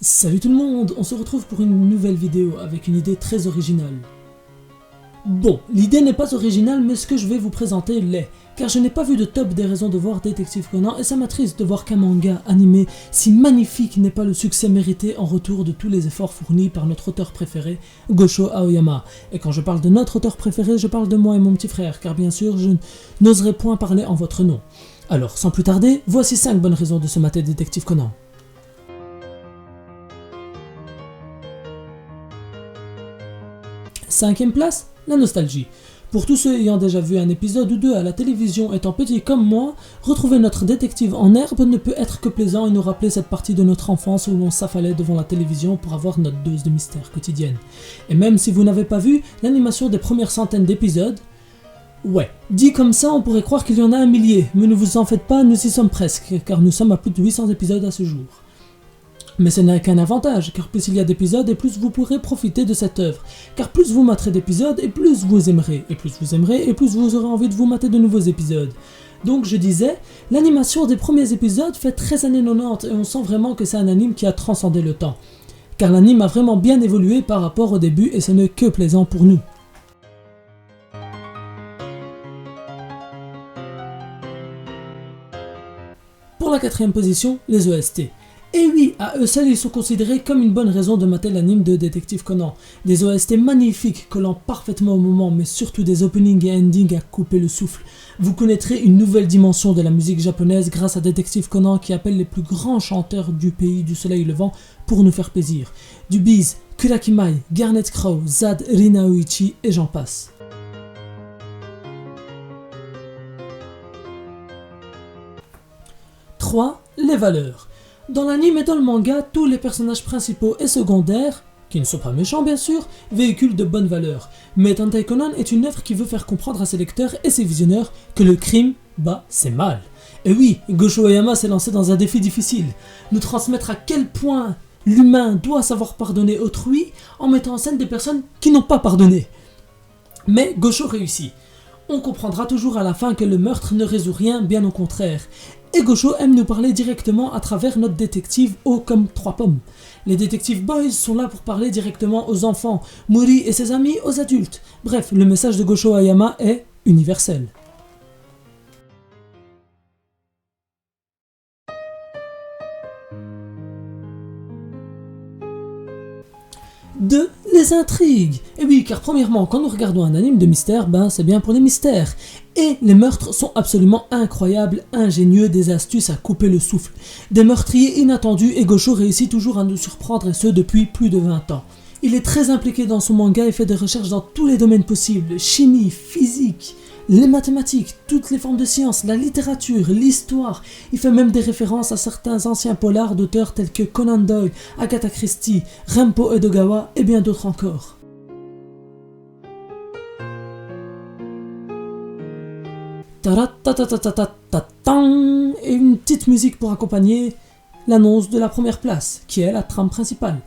Salut tout le monde, on se retrouve pour une nouvelle vidéo avec une idée très originale. Bon, l'idée n'est pas originale mais ce que je vais vous présenter l'est, car je n'ai pas vu de top des raisons de voir Détective Conan et ça m'attriste de voir qu'un manga animé si magnifique n'ait pas le succès mérité en retour de tous les efforts fournis par notre auteur préféré, Gosho Aoyama. Et quand je parle de notre auteur préféré, je parle de moi et mon petit frère, car bien sûr je n'oserais point parler en votre nom. Alors, sans plus tarder, voici 5 bonnes raisons de se mater Détective Conan. Cinquième place, la nostalgie. Pour tous ceux ayant déjà vu un épisode ou deux à la télévision étant petits comme moi, retrouver notre détective en herbe ne peut être que plaisant et nous rappeler cette partie de notre enfance où l'on s'affalait devant la télévision pour avoir notre dose de mystère quotidienne. Et même si vous n'avez pas vu l'animation des premières centaines d'épisodes, ouais, dit comme ça on pourrait croire qu'il y en a un millier, mais ne vous en faites pas, nous y sommes presque, car nous sommes à plus de 800 épisodes à ce jour. Mais ce n'est qu'un avantage, car plus il y a d'épisodes et plus vous pourrez profiter de cette œuvre. Car plus vous materez d'épisodes et plus vous aimerez. Et plus vous aimerez et plus vous aurez envie de vous mater de nouveaux épisodes. Donc je disais, l'animation des premiers épisodes fait très années 90 et on sent vraiment que c'est un anime qui a transcendé le temps. Car l'anime a vraiment bien évolué par rapport au début et ce n'est que plaisant pour nous. Pour la quatrième position, les OST. Et oui, à eux seuls, ils sont considérés comme une bonne raison de mater l'anime de Détective Conan. Des OST magnifiques, collant parfaitement au moment, mais surtout des openings et endings à couper le souffle. Vous connaîtrez une nouvelle dimension de la musique japonaise grâce à Détective Conan qui appelle les plus grands chanteurs du pays du soleil levant pour nous faire plaisir. Du Biz, Kurakimai, Garnet Crow, Zad Rinaoichi et j'en passe. « 3. Les valeurs. Dans l'anime et dans le manga, tous les personnages principaux et secondaires, qui ne sont pas méchants bien sûr, véhiculent de bonnes valeurs. Mais Tantei Conan est une œuvre qui veut faire comprendre à ses lecteurs et ses visionneurs que le crime, c'est mal. Et oui, Gosho Aoyama s'est lancé dans un défi difficile, nous transmettre à quel point l'humain doit savoir pardonner autrui en mettant en scène des personnes qui n'ont pas pardonné. Mais Gosho réussit. On comprendra toujours à la fin que le meurtre ne résout rien, bien au contraire. Et Gosho aime nous parler directement à travers notre détective haut comme 3 pommes. Les détectives boys sont là pour parler directement aux enfants, Mori et ses amis aux adultes. Bref, le message de Gosho Aoyama est universel. Deux, les intrigues. Et oui, car premièrement, quand nous regardons un anime de mystère, c'est bien pour les mystères. Et les meurtres sont absolument incroyables, ingénieux, des astuces à couper le souffle. Des meurtriers inattendus et Gosho réussit toujours à nous surprendre et ce depuis plus de 20 ans. Il est très impliqué dans son manga et fait des recherches dans tous les domaines possibles, chimie, physique, les mathématiques, toutes les formes de sciences, la littérature, l'histoire. Il fait même des références à certains anciens polars d'auteurs tels que Conan Doyle, Agatha Christie, Rempo Edogawa et bien d'autres encore. Ta-ra-ta-ta-ta-ta-ta-ta-tan, et une petite musique pour accompagner l'annonce de la première place, qui est la trame principale.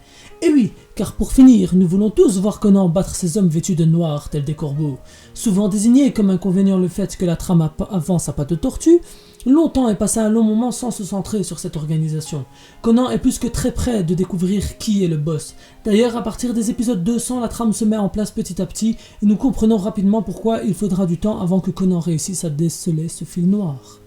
Et oui, car pour finir, nous voulons tous voir Conan battre ces hommes vêtus de noir tels des corbeaux. Souvent désigné comme inconvénient le fait que la trame avance à pas de tortue, longtemps est passé un long moment sans se centrer sur cette organisation. Conan est plus que très près de découvrir qui est le boss. D'ailleurs, à partir des épisodes 200, la trame se met en place petit à petit et nous comprenons rapidement pourquoi il faudra du temps avant que Conan réussisse à déceler ce fil noir.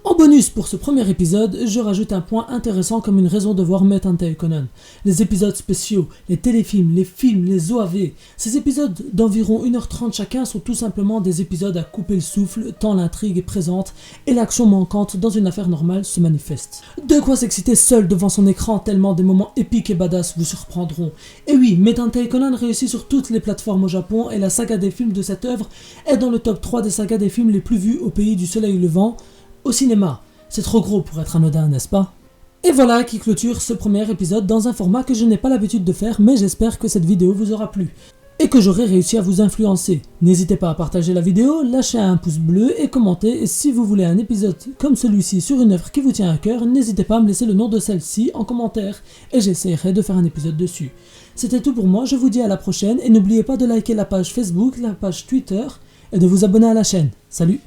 En bonus pour ce premier épisode, je rajoute un point intéressant comme une raison de voir Tantei Conan. Les épisodes spéciaux, les téléfilms, les films, les OAV. Ces épisodes d'environ 1h30 chacun sont tout simplement des épisodes à couper le souffle tant l'intrigue est présente et l'action manquante dans une affaire normale se manifeste. De quoi s'exciter seul devant son écran tellement des moments épiques et badass vous surprendront. Et oui, Tantei Conan réussit sur toutes les plateformes au Japon et la saga des films de cette œuvre est dans le top 3 des sagas des films les plus vus au pays du soleil levant. Au cinéma, c'est trop gros pour être anodin, n'est-ce pas? Et voilà qui clôture ce premier épisode dans un format que je n'ai pas l'habitude de faire, mais j'espère que cette vidéo vous aura plu et que j'aurai réussi à vous influencer. N'hésitez pas à partager la vidéo, lâcher un pouce bleu et commenter, et si vous voulez un épisode comme celui-ci sur une œuvre qui vous tient à cœur, n'hésitez pas à me laisser le nom de celle-ci en commentaire et j'essaierai de faire un épisode dessus. C'était tout pour moi, je vous dis à la prochaine et n'oubliez pas de liker la page Facebook, la page Twitter et de vous abonner à la chaîne. Salut!